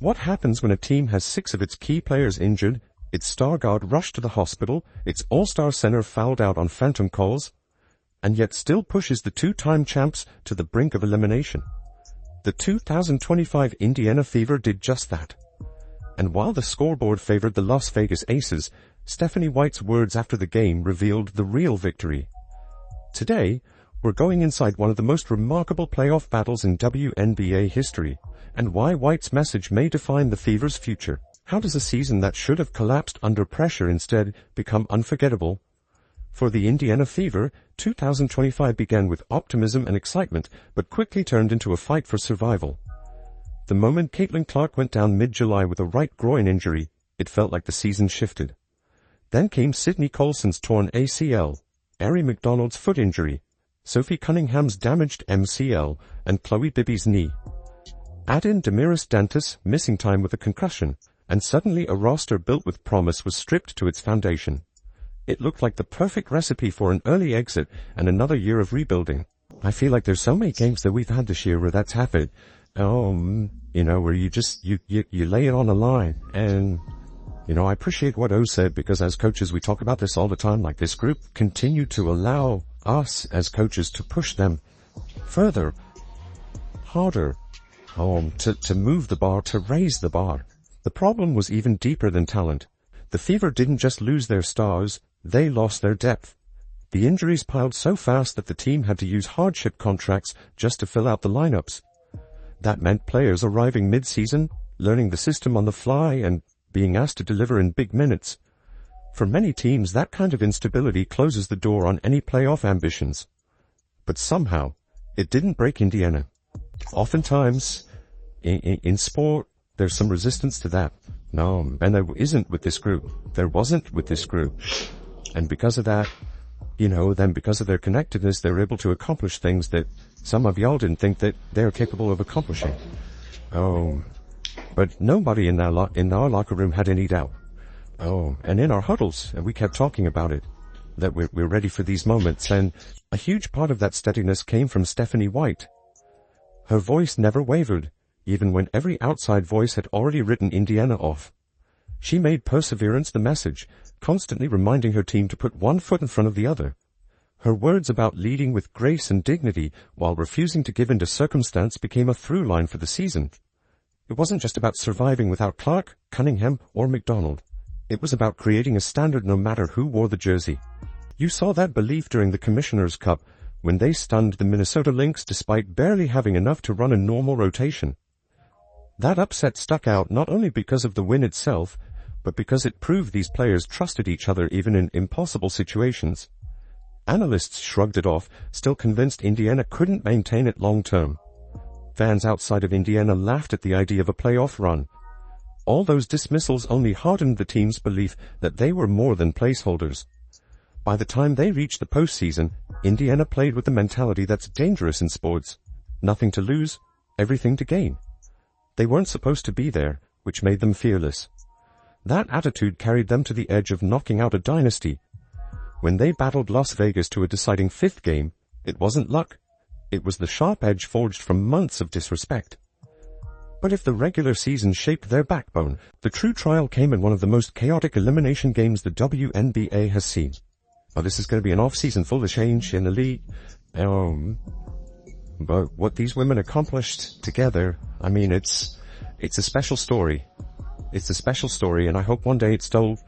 What happens when a team has 6 of its key players injured, its star guard rushed to the hospital, its all-star center fouled out on phantom calls, and yet still pushes the 2-time champs to the brink of elimination? The 2025 Indiana Fever did just that. And while the scoreboard favored the Las Vegas Aces, Stephanie White's words after the game revealed the real victory. Today, we're going inside one of the most remarkable playoff battles in WNBA history, and why White's message may define the Fever's future. How does a season that should have collapsed under pressure instead become unforgettable? For the Indiana Fever, 2025 began with optimism and excitement, but quickly turned into a fight for survival. The moment Caitlin Clark went down mid-July with a right groin injury, it felt like the season shifted. Then came Sydney Colson's torn ACL, Ari McDonald's foot injury, Sophie Cunningham's damaged MCL, and Chloe Bibby's knee. Add in Damiris Dantas missing time with a concussion, and suddenly a roster built with promise was stripped to its foundation. It looked like the perfect recipe for an early exit and another year of rebuilding. I feel like there's so many games that we've had this year where that's happened. Where you lay it on the line. And, I appreciate what O said, because as coaches we talk about this all the time, like this group continued to allow us as coaches to push them further, harder, to move the bar, to raise the bar. The problem was even deeper than talent. The Fever didn't just lose their stars, they lost their depth. The injuries piled so fast that the team had to use hardship contracts just to fill out the lineups. That meant players arriving mid-season, learning the system on the fly, and being asked to deliver in big minutes. For many teams, that kind of instability closes the door on any playoff ambitions. But somehow, it didn't break Indiana. Oftentimes, in sport, there's some resistance to that. No, and there isn't with this group. There wasn't with this group. And because of that, then because of their connectedness, they're able to accomplish things that some of y'all didn't think that they're capable of accomplishing. But nobody in our locker room had any doubt. And in our huddles, and we kept talking about it, that we're ready for these moments, and a huge part of that steadiness came from Stephanie White. Her voice never wavered, even when every outside voice had already written Indiana off. She made perseverance the message, constantly reminding her team to put one foot in front of the other. Her words about leading with grace and dignity while refusing to give in to circumstance became a through line for the season. It wasn't just about surviving without Clark, Cunningham, or McDonald. It was about creating a standard no matter who wore the jersey. You saw that belief during the Commissioner's Cup, when they stunned the Minnesota Lynx despite barely having enough to run a normal rotation. That upset stuck out not only because of the win itself, but because it proved these players trusted each other even in impossible situations. Analysts shrugged it off, still convinced Indiana couldn't maintain it long term. Fans outside of Indiana laughed at the idea of a playoff run. All those dismissals only hardened the team's belief that they were more than placeholders. By the time they reached the postseason, Indiana played with the mentality that's dangerous in sports. Nothing to lose, everything to gain. They weren't supposed to be there, which made them fearless. That attitude carried them to the edge of knocking out a dynasty. When they battled Las Vegas to a deciding 5th game, it wasn't luck. It was the sharp edge forged from months of disrespect. But if the regular season shaped their backbone, the true trial came in one of the most chaotic elimination games the WNBA has seen. This is going to be an off-season full of change in the league. But what these women accomplished together, it's a special story. It's a special story, and I hope one day it's told.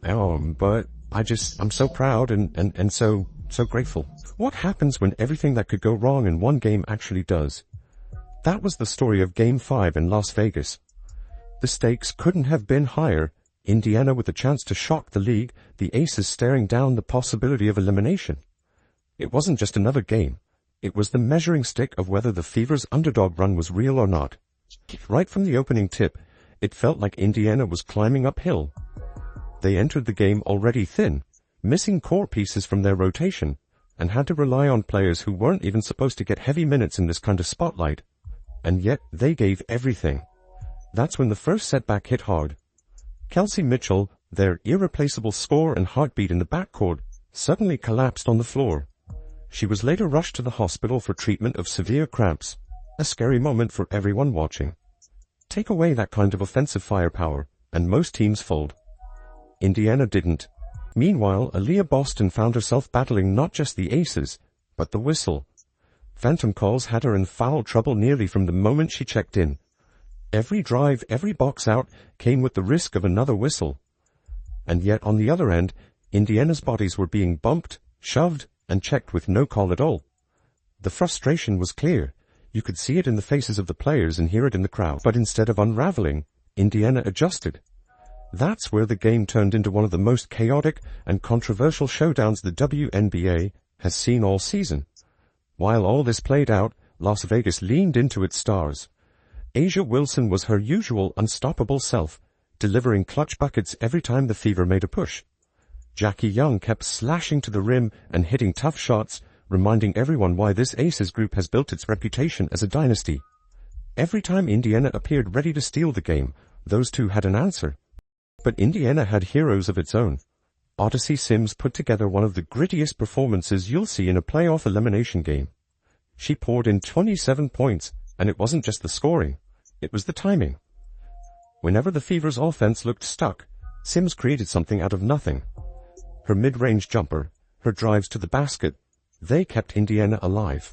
But I'm so proud and so grateful. What happens when everything that could go wrong in one game actually does? That was the story of Game 5 in Las Vegas. The stakes couldn't have been higher. Indiana with a chance to shock the league, the Aces staring down the possibility of elimination. It wasn't just another game. It was the measuring stick of whether the Fever's underdog run was real or not. Right from the opening tip, it felt like Indiana was climbing uphill. They entered the game already thin, missing core pieces from their rotation, and had to rely on players who weren't even supposed to get heavy minutes in this kind of spotlight. And yet, they gave everything. That's when the first setback hit hard. Kelsey Mitchell, their irreplaceable score and heartbeat in the backcourt, suddenly collapsed on the floor. She was later rushed to the hospital for treatment of severe cramps, a scary moment for everyone watching. Take away that kind of offensive firepower, and most teams fold. Indiana didn't. Meanwhile, Aaliyah Boston found herself battling not just the aces, but the whistle. Phantom calls had her in foul trouble nearly from the moment she checked in. Every drive, every box out, came with the risk of another whistle. And yet, on the other end, Indiana's bodies were being bumped, shoved, and checked with no call at all. The frustration was clear. You could see it in the faces of the players and hear it in the crowd. But instead of unraveling, Indiana adjusted. That's where the game turned into one of the most chaotic and controversial showdowns the WNBA has seen all season. While all this played out, Las Vegas leaned into its stars. A'ja Wilson was her usual unstoppable self, delivering clutch buckets every time the Fever made a push. Jackie Young kept slashing to the rim and hitting tough shots, reminding everyone why this Aces group has built its reputation as a dynasty. Every time Indiana appeared ready to steal the game, those two had an answer. But Indiana had heroes of its own. Odyssey Sims put together one of the grittiest performances you'll see in a playoff elimination game. She poured in 27 points, and it wasn't just the scoring, it was the timing. Whenever the Fever's offense looked stuck, Sims created something out of nothing. Her mid-range jumper, her drives to the basket, they kept Indiana alive.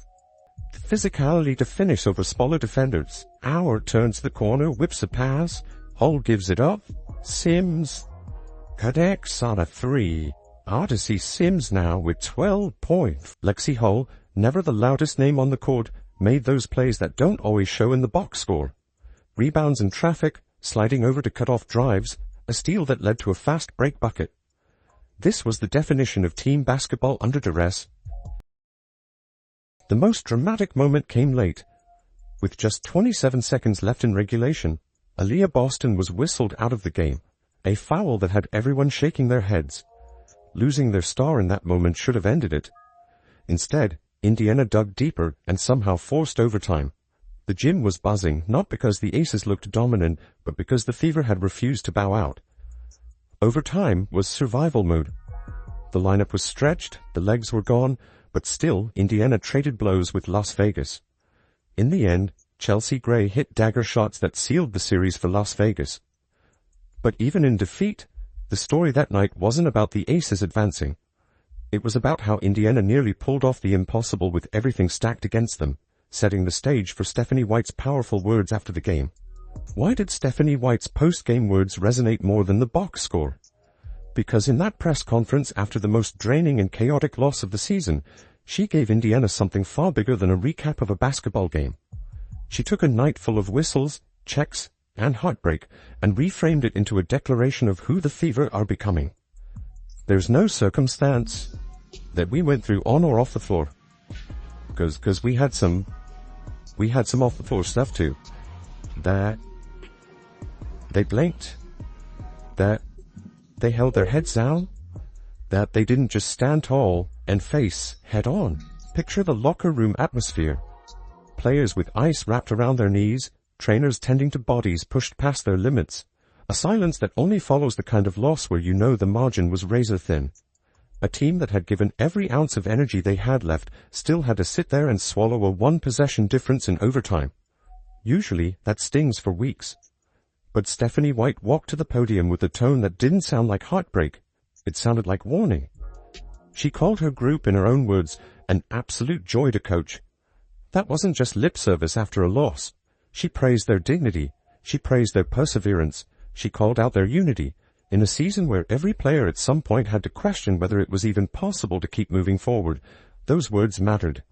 The physicality to finish over smaller defenders. Auer turns the corner, whips a pass, Hull gives it up, Sims connects on a three. Odyssey Sims now with 12 points. Lexi Hull, never the loudest name on the court, made those plays that don't always show in the box score. Rebounds in traffic, sliding over to cut off drives, a steal that led to a fast break bucket. This was the definition of team basketball under duress. The most dramatic moment came late. With just 27 seconds left in regulation, Aaliyah Boston was whistled out of the game, a foul that had everyone shaking their heads. Losing their star in that moment should have ended it. Instead, Indiana dug deeper and somehow forced overtime. The gym was buzzing, not because the Aces looked dominant, but because the Fever had refused to bow out. Overtime was survival mode. The lineup was stretched, the legs were gone, but still Indiana traded blows with Las Vegas. In the end, Chelsea Gray hit dagger shots that sealed the series for Las Vegas. But even in defeat, the story that night wasn't about the Aces advancing. It was about how Indiana nearly pulled off the impossible with everything stacked against them, setting the stage for Stephanie White's powerful words after the game. Why did Stephanie White's post-game words resonate more than the box score? Because in that press conference after the most draining and chaotic loss of the season, she gave Indiana something far bigger than a recap of a basketball game. She took a night full of whistles, checks, and heartbreak, and reframed it into a declaration of who the Fever are becoming. There's no circumstance that we went through on or off the floor. Because we had some off the floor stuff too. That they blinked. That they held their heads down. That they didn't just stand tall and face head on. Picture the locker room atmosphere. Players with ice wrapped around their knees, trainers tending to bodies pushed past their limits. A silence that only follows the kind of loss where you know the margin was razor thin. A team that had given every ounce of energy they had left still had to sit there and swallow a one-possession difference in overtime. Usually, that stings for weeks. But Stephanie White walked to the podium with a tone that didn't sound like heartbreak. It sounded like warning. She called her group, in her own words, an absolute joy to coach. That wasn't just lip service after a loss. She praised their dignity. She praised their perseverance. She called out their unity. In a season where every player at some point had to question whether it was even possible to keep moving forward, those words mattered.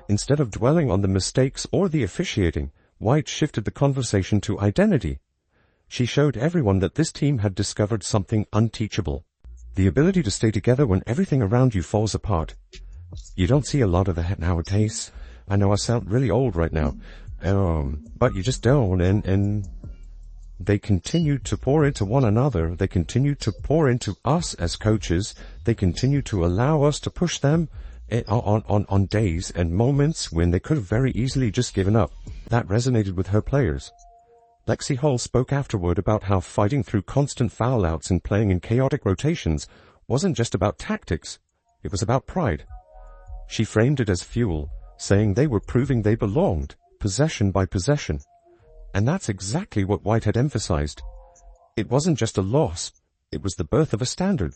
Instead of dwelling on the mistakes or the officiating, White shifted the conversation to identity. She showed everyone that this team had discovered something unteachable. The ability to stay together when everything around you falls apart. You don't see a lot of that nowadays. I know I sound really old right now, but you just don't, and they continued to pour into one another. They continued to pour into us as coaches. They continued to allow us to push them on days and moments when they could have very easily just given up. That resonated with her players. Lexi Hull spoke afterward about how fighting through constant foul-outs and playing in chaotic rotations wasn't just about tactics. It was about pride. She framed it as fuel, saying they were proving they belonged, possession by possession. And that's exactly what White had emphasized. It wasn't just a loss, it was the birth of a standard.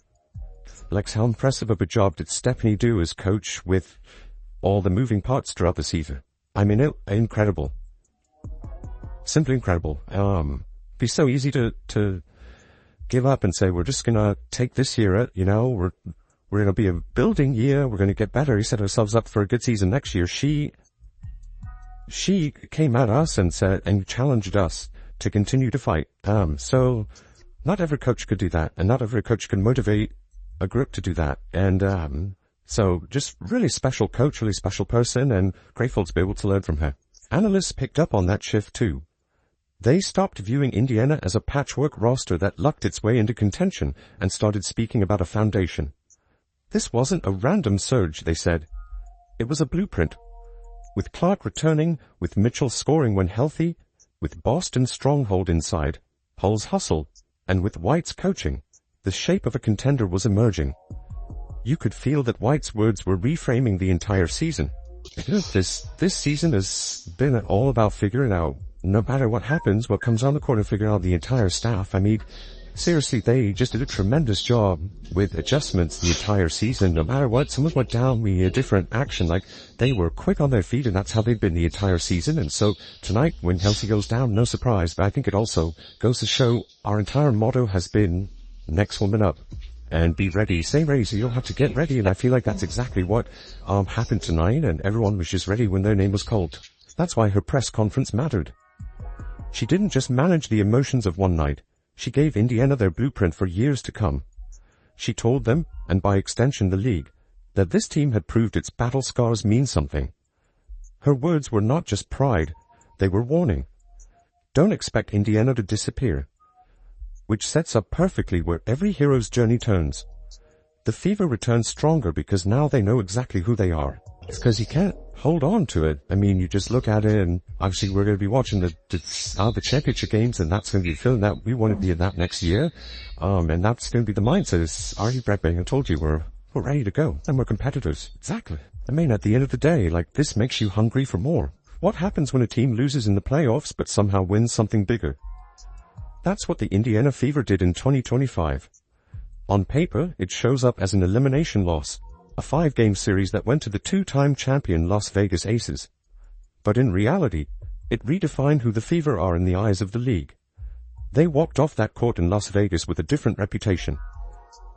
Lex, how impressive of a job did Stephanie do as coach with all the moving parts throughout the season? I mean, incredible. Simply incredible. It'd be so easy to give up and say, we're just gonna take this year, we're gonna be a building year, we're gonna get better, set ourselves up for a good season next year. She came at us and said, and challenged us to continue to fight. So not every coach could do that, and not every coach can motivate a group to do that. And so just really special coach, really special person, and grateful to be able to learn from her. Analysts picked up on that shift too. They stopped viewing Indiana as a patchwork roster that lucked its way into contention and started speaking about a foundation. This wasn't a random surge, they said. It was a blueprint. With Clark returning, with Mitchell scoring when healthy, with Boston's stronghold inside, Hull's hustle, and with White's coaching, the shape of a contender was emerging. You could feel that White's words were reframing the entire season. This season has been all about figuring out, no matter what happens, what comes on the court, and figuring out the entire staff. I mean, seriously, they just did a tremendous job with adjustments the entire season. No matter what, someone went down, we had different action. Like, they were quick on their feet, and that's how they've been the entire season. And so tonight, when Kelsey goes down, no surprise. But I think it also goes to show our entire motto has been next woman up. And be ready, stay ready, so you don't have to get ready. And I feel like that's exactly what happened tonight, and everyone was just ready when their name was called. That's why her press conference mattered. She didn't just manage the emotions of one night. She gave Indiana their blueprint for years to come. She told them, and by extension the league, that this team had proved its battle scars mean something. Her words were not just pride, they were warning. Don't expect Indiana to disappear. Which sets up perfectly where every hero's journey turns. The Fever returns stronger because now they know exactly who they are. It's because you can't hold on to it. I mean, you just look at it, and obviously we're going to be watching the championship games, and that's going to be feeling that we want to be in that next year. And that's going to be the mindset. It's already prepping. I told you we're ready to go, and we're competitors. Exactly. I mean, at the end of the day, like, this makes you hungry for more. What happens when a team loses in the playoffs but somehow wins something bigger? That's what the Indiana Fever did in 2025. On paper, it shows up as an elimination loss, a 5-game series that went to the 2-time champion Las Vegas Aces. But in reality, it redefined who the Fever are in the eyes of the league. They walked off that court in Las Vegas with a different reputation.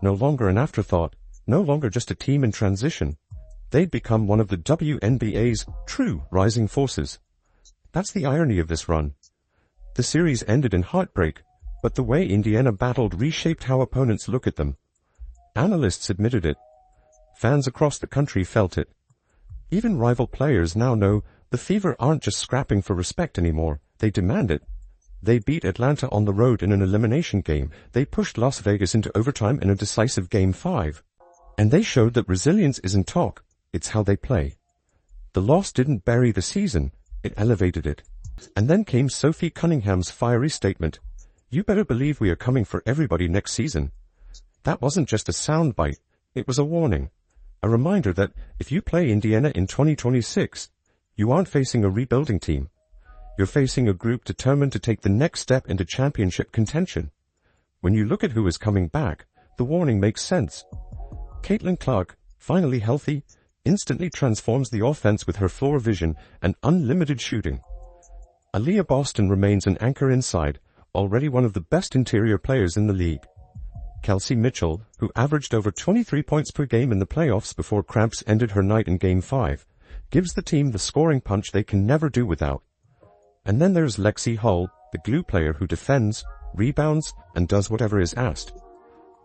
No longer an afterthought, no longer just a team in transition. They'd become one of the WNBA's true rising forces. That's the irony of this run. The series ended in heartbreak, but the way Indiana battled reshaped how opponents look at them. Analysts admitted it. Fans across the country felt it. Even rival players now know the Fever aren't just scrapping for respect anymore, they demand it. They beat Atlanta on the road in an elimination game. They pushed Las Vegas into overtime in a decisive Game 5. And they showed that resilience isn't talk, it's how they play. The loss didn't bury the season, it elevated it. And then came Sophie Cunningham's fiery statement. You better believe we are coming for everybody next season. That wasn't just a soundbite, it was a warning. A reminder that if you play Indiana in 2026, you aren't facing a rebuilding team. You're facing a group determined to take the next step into championship contention. When you look at who is coming back, the warning makes sense. Caitlin Clark, finally healthy, instantly transforms the offense with her floor vision and unlimited shooting. Aaliyah Boston remains an anchor inside, already one of the best interior players in the league. Kelsey Mitchell, who averaged over 23 points per game in the playoffs before cramps ended her night in Game 5, gives the team the scoring punch they can never do without. And then there's Lexi Hull, the glue player who defends, rebounds, and does whatever is asked.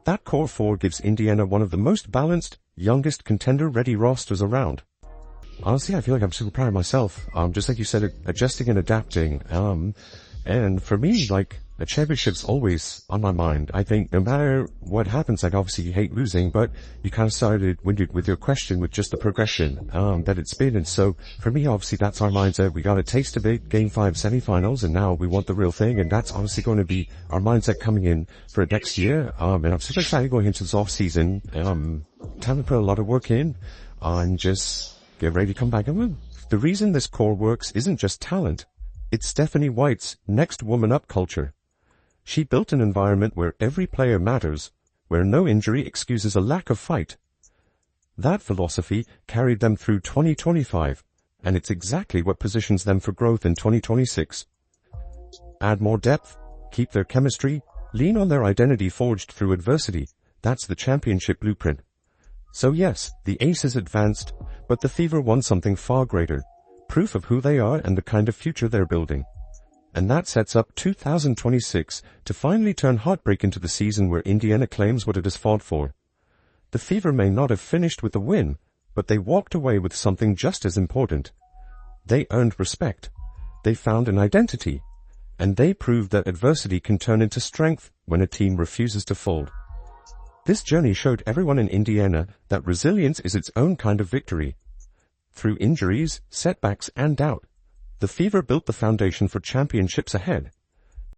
That core four gives Indiana one of the most balanced, youngest contender-ready rosters around. Honestly, I feel like I'm super proud of myself. Just like you said, adjusting and adapting. And for me, like, a championship's always on my mind. I think no matter what happens, like, obviously you hate losing, but you kind of started with your question with just the progression, that it's been. And so for me, obviously that's our mindset. We got a taste of it, Game 5 semifinals, and now we want the real thing. And that's obviously going to be our mindset coming in for next year. And I'm super excited going into this off season. Time to put a lot of work in and just get ready to come back and win. The reason this core works isn't just talent. It's Stephanie White's next woman up culture. She built an environment where every player matters, where no injury excuses a lack of fight. That philosophy carried them through 2025, and it's exactly what positions them for growth in 2026. Add more depth, keep their chemistry, lean on their identity forged through adversity. That's the championship blueprint. So yes, the Aces advanced, but the Fever won something far greater. Proof of who they are and the kind of future they're building. And that sets up 2026 to finally turn heartbreak into the season where Indiana claims what it has fought for. The Fever may not have finished with the win, but they walked away with something just as important. They earned respect. They found an identity. And they proved that adversity can turn into strength when a team refuses to fold. This journey showed everyone in Indiana that resilience is its own kind of victory. Through injuries, setbacks, and doubt, the Fever built the foundation for championships ahead.